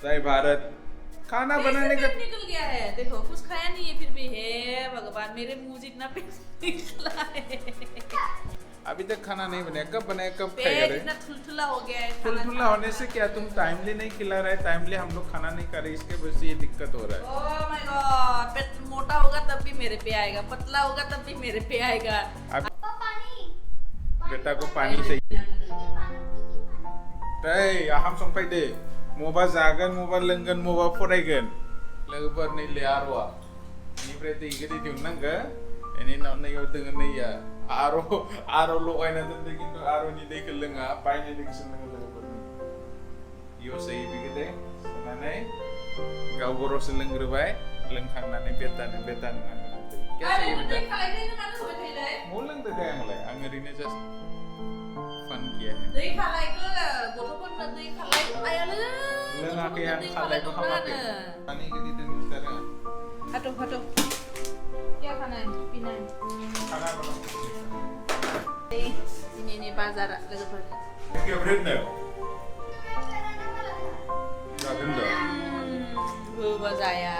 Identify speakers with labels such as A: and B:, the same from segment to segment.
A: जय भारत खाना बनाने का
B: निकल गया है देखो कुछ खाया नहीं है फिर भी हे भगवान मेरे मुंह से इतना पेट निकला है
A: अभी तक खाना नहीं बनाया कब बनाया कब
B: पेट
A: खाएगा
B: इतना थुलथुला हो गया है
A: थुलथुला होने से क्या तुम टाइमली नहीं खिला रहे टाइमली हम लोग खाना नहीं कर रहे इसके वजह से ये दिक्कत हो रहा है
B: ओह माय गॉड पेट मोटा होगा तब भी मेरे पे आएगा पतला होगा तब भी मेरे पे आएगा
A: बेटा को पानी चाहिए Hey, aham sampai deh. Moba zagan, moba lenggan, moba foregan. Lepas ni liarwa. Ni berarti kita diundang ke? Ini nak ni kau dengar ni ya. Aro lo ay na tanda kinto aro ni deh kelenga. Pai ni deh kesenang lepas ni. Yo saya begitu. Sanai. Kau boros seleng gerbai. Lengkang nane betan betan. Kaya saya betan. Mulang tu kaya ngelai. Angger ini just fun किया है
B: दही खालाई को बोटोपन में दही खालाई आया ले
A: लगा के हम खालाई को हम आके पानी के दी दिन तरह
B: हटो हटो क्या खाना है पीना है
A: खाना बनाओ
B: ini bazar lagi per
A: क्या ब्रेड ना क्या गंदा
B: bazar ya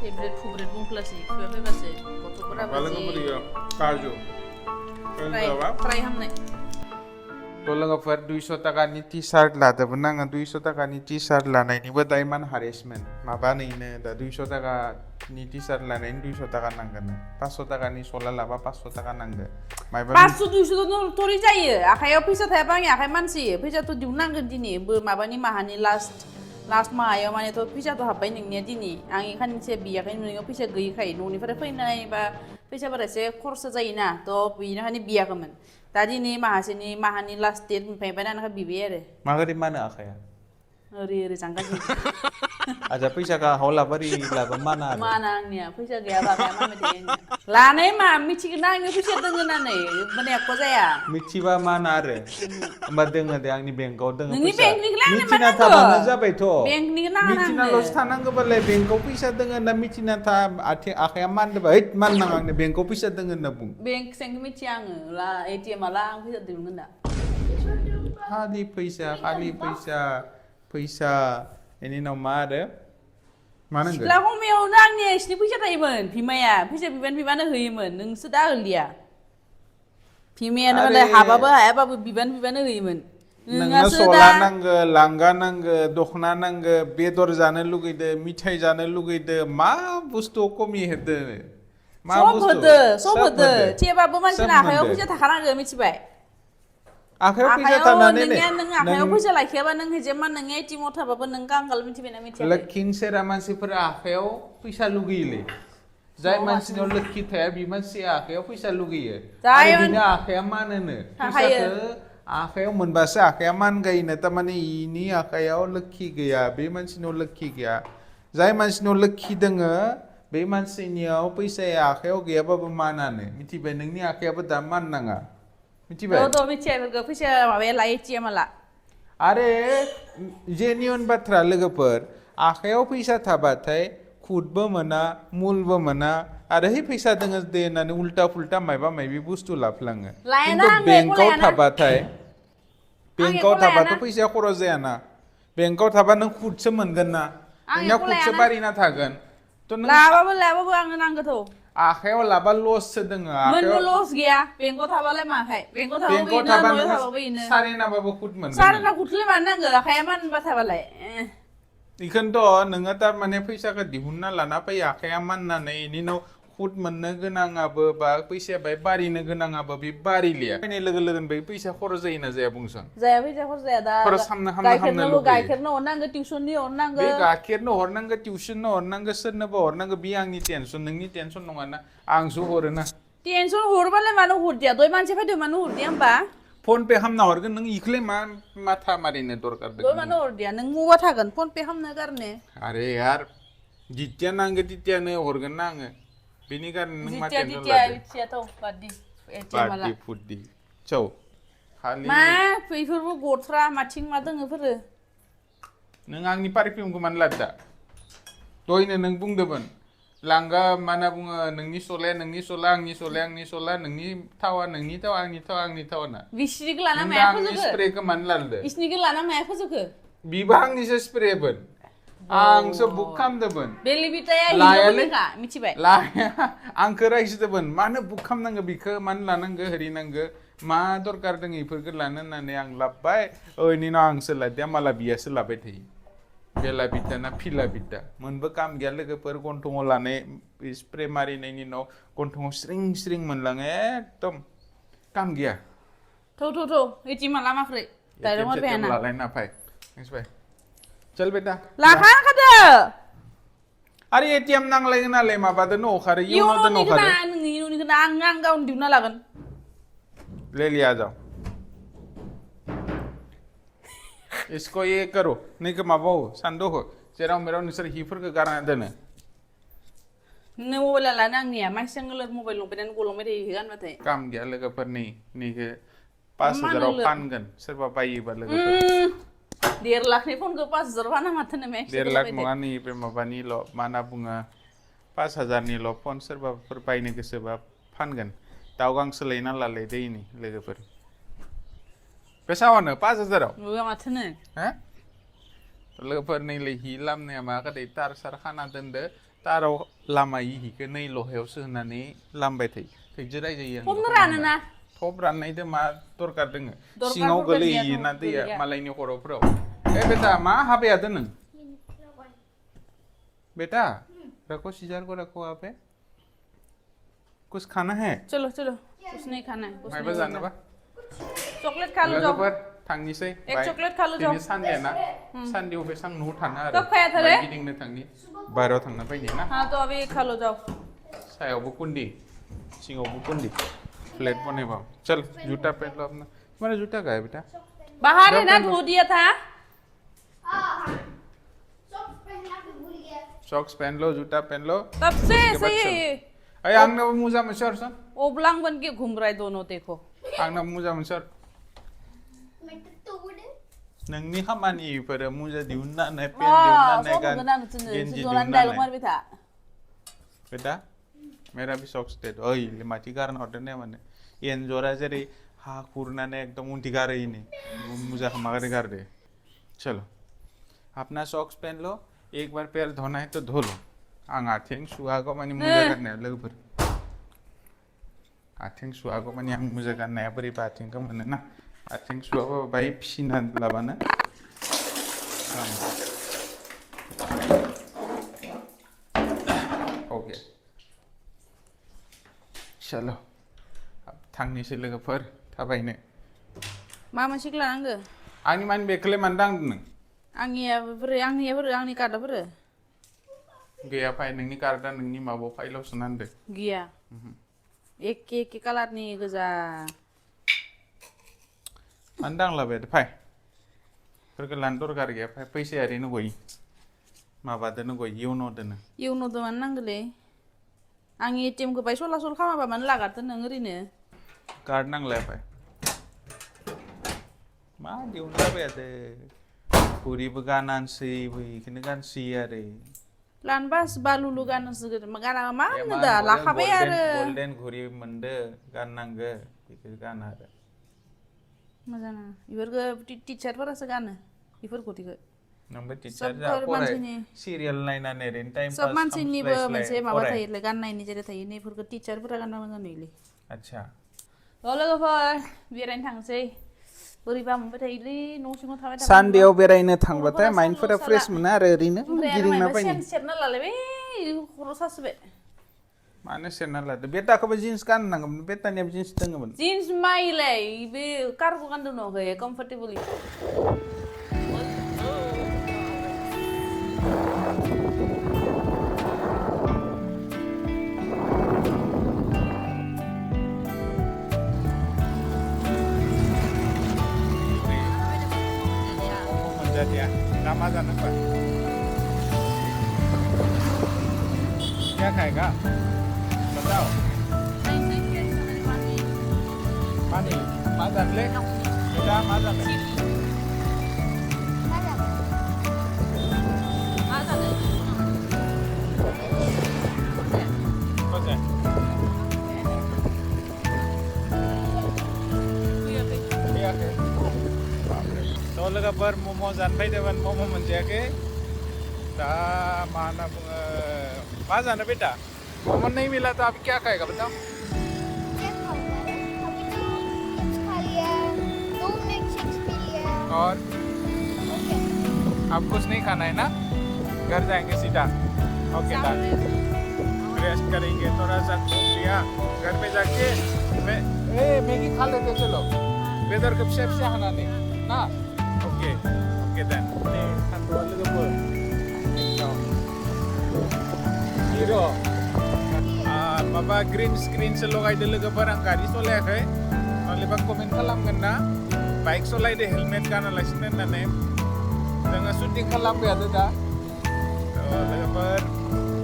B: favorite food bungkus sih favorite sih botopan apa
A: बालक को दिया काजू
B: try हमने
A: Tolong offer 200 taka ni t-shirt lah, tapi nang 200 taka ni t-shirt lah, na ini buat diamond harassment. Maba ni ne, dah 200 taka ni t-shirt lah, na ini 200 taka nang kan. 500 taka ni solar lah, 500 taka nang kan.
B: 500 200 tu tori jaya. Akhirnya pisa thay bang, akhirnya mansi. Pisa tu diunang kan dini, maba ni mahani last maya mana tu pisa tu hapai ning ni dini. Angin kan se biar kan ning pisa gay kai, nuni pada pun nai ba pisa pada se kursa jaya na, tu biar kan ni biar kan. Tadi ni mahani last date pempenan kan bibir.
A: Maka di mana akhirnya?
B: Eri jangka sih.
A: Aja pisa ka hola bari lah mana?
B: Mana ni? Pisa gaya apa mana medianya? Lana mah mici kena ni pisa dengan ni, mana aku saya?
A: Mici ba mana are? Mbak dengar deh, ni bengkau dengar pisa.
B: Ni bengk ni kena
A: mici na ta mana jabai to?
B: Bengk ni kena
A: mici na los tanang ke balai bengkau pisa dengar na mici na ta akhirnya mana ba? Man nang ni bengkau pisa dengar na bung.
B: Bengk seng mici ang lah ATM malang pisa dengan dah.
A: Kali pisa ini nama ada mana enggak?
B: Lah kau meo nang ni, ni pisa tak iman, pimaya, pisa piban nak iman, neng sudah dia. Pimaya nak ada apa piban nak iman.
A: Neng solar nang langga nang dokna nang bedor jane lugai de, mithai jane lugai de, ma bustu komi hede.
B: Sob hede. Siapa bukan sih nak? Kau pisa tak karang ke mici baik.
A: Akhirnya pisa tanah ni.
B: Akhirnya pisa lagi apa neng hejaman neng cimot apa pun neng kangkal mici bina mici.
A: Lekin seraman si per akhirnya pisa lugi le. Zai man si nol lekit hai, biman si akhirnya pisa lugi le. Ada bina akhirnya mana ne? Pisa ke akhirnya membahasa akhirnya man gay ne, tapi ini akhirnya lekit gaya, biman si nol lekit gaya. Zai man si nol lekit dengar, biman si niau pisa akhirnya gaya apa mana ne? Mici beneng ni akhirnya apa daman nanga.
B: Bodo mici apa pisa apa lagi cia malah.
A: Are genuine batra lega per akhirnya pisa thabat hai khud mana mul mana are hi pisa dengan de nani ulta pulta maiba maibi bustu laplang into bengkau thabat hai bengkau thabat to pisa khoroz ana bengkau thabat nang khud se mongan na nya khud se bari na thagan to nang
B: laba ang nang gato.
A: Akhirnya laba los se denga
B: akhirnya los gaya bengkau thabat le mah hai bengkau thabat ini
A: sari na babu khud mongan
B: sari na khud le mana enggak kayak man ba thabat le
A: ikan to nengah tar mana pisa ke dihunna lana pa ya kayak mana na ini no khud mana genang apa ba pisa bay bari na genang apa bi bari liya ini lega-lega bay pisa khorza ina zaya bungsan
B: zaya pisa khorza da
A: khorza hamna lu
B: gaikir no onang ke tuition ni onang ke
A: be gaikir no hornang ke tuition no hornang ke sen na ba hornang ke biang ni tension nang ni tension no ngana angsu horna
B: tension horbale manu hurdia doi manche fa doi manu hurdia ba
A: phone pe हम ना Horgan नंग इखले माथा मारी ने तोर कर दे
B: दो मनो और दिया नंग मुवा था गन फोन पे हम न करने
A: अरे यार जित्या ने होर्गन नांग बिनी कर नंग माथे
B: जित्या तो बादी
A: बादी फुडी चौ खाली
B: मा फैफोर वो गथरा माथिं मा दङो फोरो
A: नों आंनि पारफिउम खौ मान लादा दयनो नों बुंदोंमोन लांगा माना बुङो नोंनि सलाया नोंनि सला आंनि सलाया आंनि सला नोंनि थावा नोंनि थावा आंनि थावा आंनि थावा ना
B: बिसिनिखौ लाना माया
A: आंनि
B: फोजोबखो
A: स्प्रेखौ मानो लादो
B: बिसिनिखौ लाना माया फोजोबखो
A: बिबो आंनिसो स्प्रेबोन आंसो बुक खालामदोंमोन
B: बेलि बिटाया
A: लायालै
B: हिनजावफोरनिखा मिथिबाय
A: लाया आंखो रायजिदोंमोन मानो बुक खालामनांगो बिखो मानो लानांगो हरिनांगो मा दरकार दङ इफोरखौ लानो होननानै आं लाबबाय इनि उनाव आंसो लादिया माला बियासो लाबाय थायो बेला बिद्दा ना फिला बिद्दा मोनबो काम गैया लोगोफोर गन्थङाव लानाय स्प्रे मारिनायनि उनाव गन्थङाव स्रिं स्रिं मोनलाङो एकदम काम गैया
B: थौ इदि माला माख्रै दाइरेक्ट हरबायाना
A: लालायना फाय मिथिबाय चल बेटा
B: लाखाखादो
A: अरे एटीएम नांलायगोन नालाय माबादोनो अखारो इउनोदोनो अखारो
B: नोंनि इउनिखौ आं गावनो दिहुनना लागोन
A: ले लिया जाओ इसको ये करो नहीं कि माबाओ सान्दो हो जेराव मेराव नोंसोर हिफोरखौ गारना दोनो
B: नों मबाइला लानो आंनिया मानसिया गोलोर मबाइल लंपेन्टानो गलांबाय थायो गानबाथाय काम
A: गैया लोगोफोर नैखो 5000आव फानगोन सोरबा बायोबा लोगोफोर
B: 1.5 लाखनि फनखौ 5000 फाना माथो नों
A: 1.5 लाख नङा नै बे माबानिल' मा होनना बुङो 5000निल' फन सोरबाफोर बायनो गोसोबा फानगोन दाउ गांसो लायना लालाय दैनि लोगोफोर बेसावानो 5000आव
B: नुवा माथो नो
A: हो लोगोफोर नैलै हि लामनाया मा गदै तार सार खाना दोनदो ताराव लामाय हिखो नै लहायावसो होनानै लामबाय थायो थैजो रायजायो
B: हमनो रानोना
A: थब राननायदो मा दरकार दोङो सिङाव गोलैयोना दैया मालायनि खर'फोराव बेटा मा हाबाया दोनों बेटा रखो सीजर को रखो वहाँ पे कुछ खाना है
B: चलो कुछ नहीं खाना है कुछ
A: नहीं जाना बा
B: चॉकलेट खा लो जाओ
A: थांनिसै
B: एक चॉकलेट खा लो जाओ
A: दिनै सानदे ना सानदेयाव बेसां न'आव थानो आरो
B: कब खाया था रे
A: गिदिंनो थांनि बाहेरायाव थांना फैनि ना
B: हां तो अभी खा लो जाओ
A: सायावबो कुन्दी सिङावबो कुन्दी प्लेट बनाबा चल जूता पहन लो अपना तुम्हारा जूता कहाँ है बेटा
B: बाहर है ना धो दिया था
A: सॉक्स पहन लो जूता पहन लो
B: तब से ऐसे ही
A: अरे आंना मुजा मशर सन
B: ओबलांग बन के घूम रहा है दोनों देखो
A: आंना मुजा मशर नोंनि खामानिफोरा मुजा दिहुननानै पेन दिहुननानै गेन्जि दिहुननानै बेटा मेरा भी सॉक्स दे दो ओइ माथि गारना हरदो ने माने एन्जरा जेरै हा खुरनानै एकदम उन्थि गारैनि मुजा मागारे गार दे चलो अपना सॉक्स पहन लो एक बार पैर धोना है तो धो लो आं आथिं सुहागौ माने मुजा गारनाया लोगोफोर आथिं सुहागौ माने आं मुजा गारनाया बोरैबा आथिंखौ मोनो ना आथिं सुहाबा बाय फिसिना लाबानो ओके चलो थांनिसै लोगोफोर थाबायनो
B: मा मोनसेखौ लानांगो
A: आंनि मानि बेखौलाय मानो दांदों नों
B: आंनि कार्डआ बोरो
A: गैया फाय नोंनि कार्डआ नोंनि माबायाव फाइलाव सोना दोनदो
B: गैया एखे कालारनि गोजा
A: मानो दांलाबाय फाय फोरखौ लानो दरकार गैया फाय फैसाया ओरैनो गयो माबादोनो गयो इउन'दो
B: मानो नांगोलै आंनि एटिएमखौ बाय सलासल खालामाबा मानो लागारदो नों ओरैनो
A: कार्ड नांलाया फाय मा दिहुनलाबायादो घुरिबो गानानसै बेखौनो गानसै आरो
B: लानबास बालुलु गानसो गाना मा होनो दा लाखाबाय आरो
A: गोल्डेन घुरि मोनदो गाननांगो बेखौ गाना आरो
B: मोजां इफोरखौ टिचारफोरासो गानो इफोरखौथिखौ
A: नोंबो टिचार जा फराय सिरियाल नायनानै ओरैनो टाइम पास
B: सब मानसिनिबो मोनसे माबा थायोलै गाननायनि जेरै थायो नैफोरखौ टिचारफोरा गानना मोजां नुयोलै
A: आच्छा
B: लोगोफोर बेरायनो थांसै बोरैबा मोनबाय थायोलै न' सिङाव थाबाय थाबाय
A: सानदेयाव बेरायनो थांबाथाय माइन्डफोरा फ्रेश मोनो आरो ओरैनो गिदिंना फैनो
B: सेरना लालायबाय खर' सासोबाय
A: मानो सेरना लादो बेटाखौबो जिन्स गाननांगौमोन बेटानियाबो जिन्स दङमोन
B: जिन्स माइलाय बे कार्गो गानदों न'खै कम्फर्टेबलि
A: Ya, lama जाना पर क्या खाएगा बताओ पानी माजन ले बेटा माजन ले लोगोफोर मम' जानो फैदोंमोन मम' मोनजायाखै दा मा होनना बुङो मा जानो बेटा मम' नहीं मिला तो आप क्या खाएगा बताओ
C: क्या खाऊंगा रे? अभी तो कुछ खा लिया, 2 milkshakes पी लिया।
A: और
C: ओके।
A: आप कुछ नहीं खाना है ना घर जाएंगे सीधा ओके डन रेस्ट करेंगे थोड़ा सा घूम लिया घर पे जाके मैगी खा लेते चलो बेदर कब शेफ से खाना नहीं ना ओके ओके देन थangdw लोगोफोर हिरो माबा ग्रीन स्क्रीन से लगायदो लोगोफोर आं गारि सलायाखै नलेबा कमेन्ट खालामगोन ना बाइक सलायदो हेलमेट गानालासिनो होननानै जोङो शुटिं खालामबाय थादो दा लोगोफोर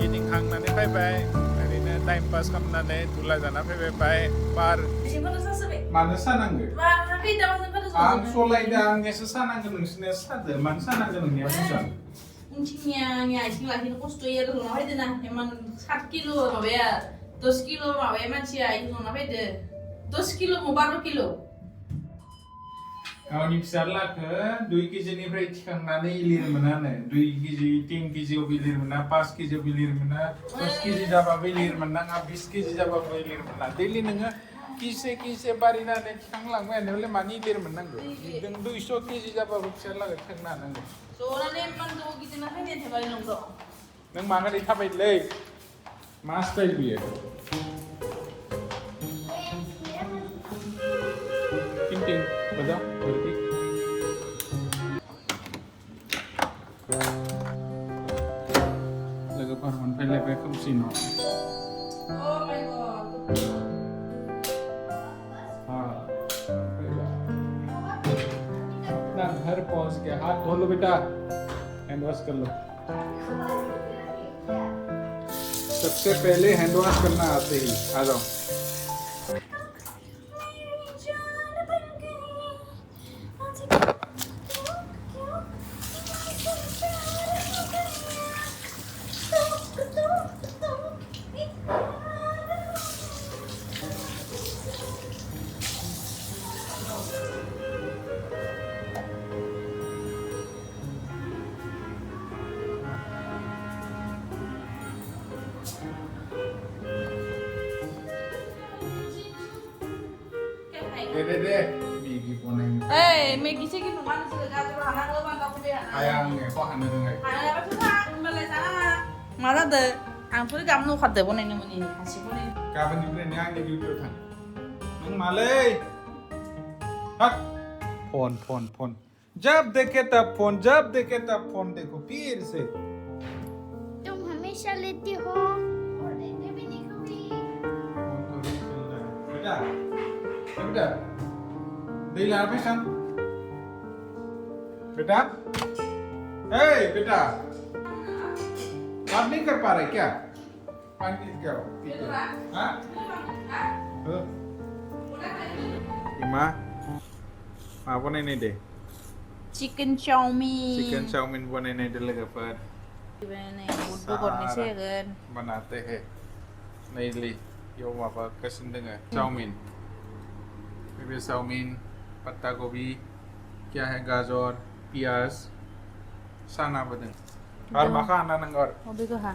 A: गिदिंखांनानै फैबाय ओरैनो टाइम पास खालामनानै धुला जाना फैबाय बार मानो सानांगो आं सलायदो आंनियासो सानांगो नोंसिनिया सादो मानो सानांगो नोंनिया बुंसां
B: Uncinya aising lagi kosto ya tuh ngapain deh nah emang 7 kilo mabaya 2 kilo mabaya manusia itu ngapain deh 2 kilo mau 12 kilo
A: गावनि फिसाज्लाखो 2 केजिनिफ्राय थिखांनानै इलिर मोनानो 2 केजि 3 केजियाव इलिर मोना 5 केजियाव इलिर मोना 10 केजि जाबाबो इलिर मोननाङा 20 केजि जाबाबो इलिर मोना दैलि नोङो किसे बारिनानै थिखांलांबाय होनोब्ला मानि इलिर मोननांगौ नों 200 केजि जाबाबो फिसाज्लाखो थिखांनो हानांगौ
B: soalnya emang tuh gitu nah kan dia tebalin nongkrong
A: नों मानो ओरै थाबायलै मा स्टाइल बियो टिं बजा बरकी लोगोफोर मोनफैलायबाय खोमसि न'
B: oh my god
A: अपना घर पहुंच गया हाथ धो लो बेटा हैंड वॉश कर लो सबसे पहले हैंड वॉश करना आते ही आ जाओ दे मैगी बनायनो
B: Maggie sih gitu kan segala anak lo bang kamu dia
A: ayangnya kok anu dengar
B: anak apa tuh kan mulai sana mana deh ang tuh kamu nuh kade bonen ini kasih bonen
A: गाबोननिफ्राय नों आंनि डिउटियाव थां नों मालै hot phone जब देखे तब phone देखो फिर से
C: तुम हमेशा लेती हो और देते भी नहीं कभी।
A: फोन तो नहीं चल रहा है बेटा दे ला पैसा बेटा बेटा आप नहीं कर पा रहे क्या पानी क्या हाँ Ima मा बनायनाय दे
B: chicken chowmein
A: चिकन चाउमिन बनायनाय दे लोगोफोर
B: ini Bodo kornisi kan
A: बनाते हैं नैली यो माबा गासिनो दोङो चाउमिन बे चाउमिन पत्ता गोभी क्या है गाजर प्याज सानाबो दों और मा खाना नों और
B: oh begitu ha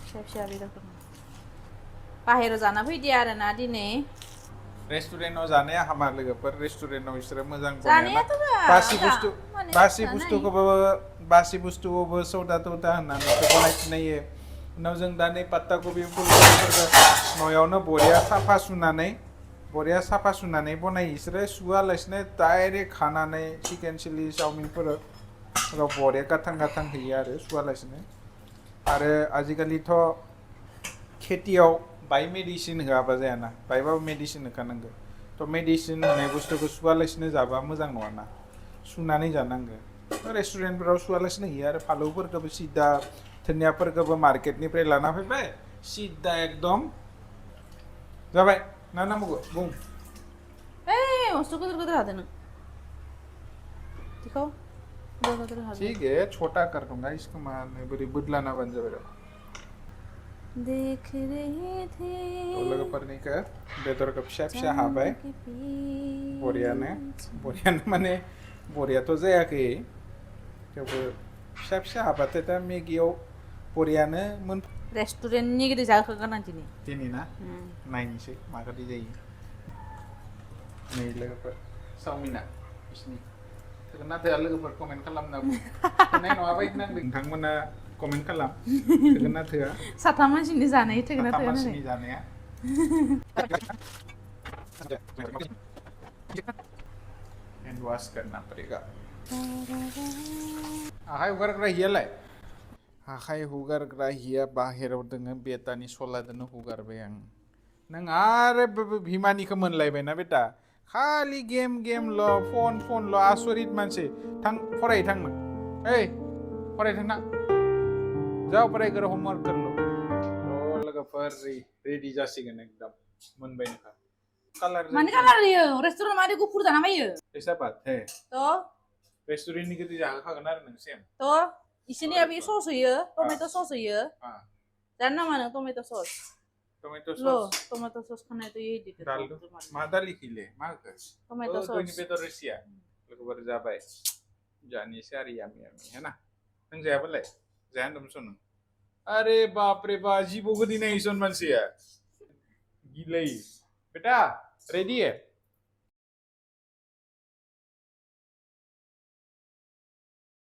B: siap itu बाहेराव जाना फैदि आरोना दिनै
A: रेस्टुरेन्टआव जानाया हामा लोगोफोर रेस्टुरेन्टआव बिसोरो मोजां
B: जानायाथ'
A: बासि बुस्थुखौबो सौदा तौदा होननानै बनायफिननायो उनाव जों दा नै पात्ता कबि फुलकबिफोरखौ न'आवनो बरिया साफा सुनानै बनायो बिसोरो सुवालासिनो डाइरेक्ट खानानै चिकेन चिलि चाउमिनफोराव बरिया गाथां होयो आरो सुवालासिनो आरो आजिखालिथ' खेथियाव बाय मेडिसिन होआबा जायाना बायबाबो मेडिसिन होखानांगौ थ' मेडिसिन होनाय बुस्थुखौ सुवालासिनो जाबा मोजां नङाना सुनानै जानांगौ रेस्टुरेन्टफोराव सुवालासिनो होयो आरो फालौफोरखौबो सिदा धनियाफोरखौबो मार्केटनिफ्राय लाना फैबाय सिदा एकदम जाबाय ना नांबावगौ बुं
B: मस्त गिदिर हादों नों दिखौ गिदिर हादों
A: ठीक है छोटा कर दूंगा इसको मारने बड़ी बदलाना बन जाएगा
B: देख रहे थे
A: लोगोफोर निखौ बेदरखौ फिसा हाबाय बरियानो माने बरियाथ' जायाखै थेवबो फिसा फिसा हाबाथाय दा मेगियाव बरियानो मोन
B: रेस्टुरेन्टनि गिदिर जाहोगोन आं दिनै
A: दिनै ना नायनोसै माबायदि जायो नै लोगोफोर चावमिना बिसिनि थोगोन ना थोआ लोगोफोर कमेन्ट खालामना थोनाय नङा बायदि नांदों नोंथांमोना कमेन्ट खालाम थोगोन ना थोआ
B: साथाम मानसिनि जानाय थोगोन ना
A: साथाम
B: थोआ
A: मानसिनि जानाया hand wash करना पड़ेगा आखाइ हुगारग्रा हियालाय आखाइ हुगारग्रा हिया बाहेराव दोङो बेटानि सलादोनो हुगारबाय आं नों आरो भिमानिखौ मोनलायबायना बेटा खालि गेमल' फनल' आसरित मानसि थां फराय थां नों ओइ फराय थांना जाओ पढ़ाई करो होमवर्क कर लो लोगोफोर रेडि जासिगोन एकदम मोनबाय नोंहा कालार
B: माने कालार होयो रेस्टुरेन्ट मादि गुफुर जाना बायो
A: ऐसा बात है
B: तो
A: रेस्टुरेन्टनि गोदो जाहोखागोन आरो नों सेम
B: तो इसोरनिया बे सस होयो टमेट' सस होयो जानो नामा नों टमेट' सस
A: टमेट'
B: लो
A: सस
B: टमेट' सस खानाय तो यही देते
A: डाल दो मा दालि खिले मा होखो
B: टमेट'
A: दोनि
B: सस
A: बेदर रोसिया लोगोफोर जाबाय जानोसै आरो यामी है ना नों जायाबालाय जाया होनदोंमोन नों अरे बाप रे बा जिबौ गोदि नायसन मानसिया गिलै बेटा रेडी है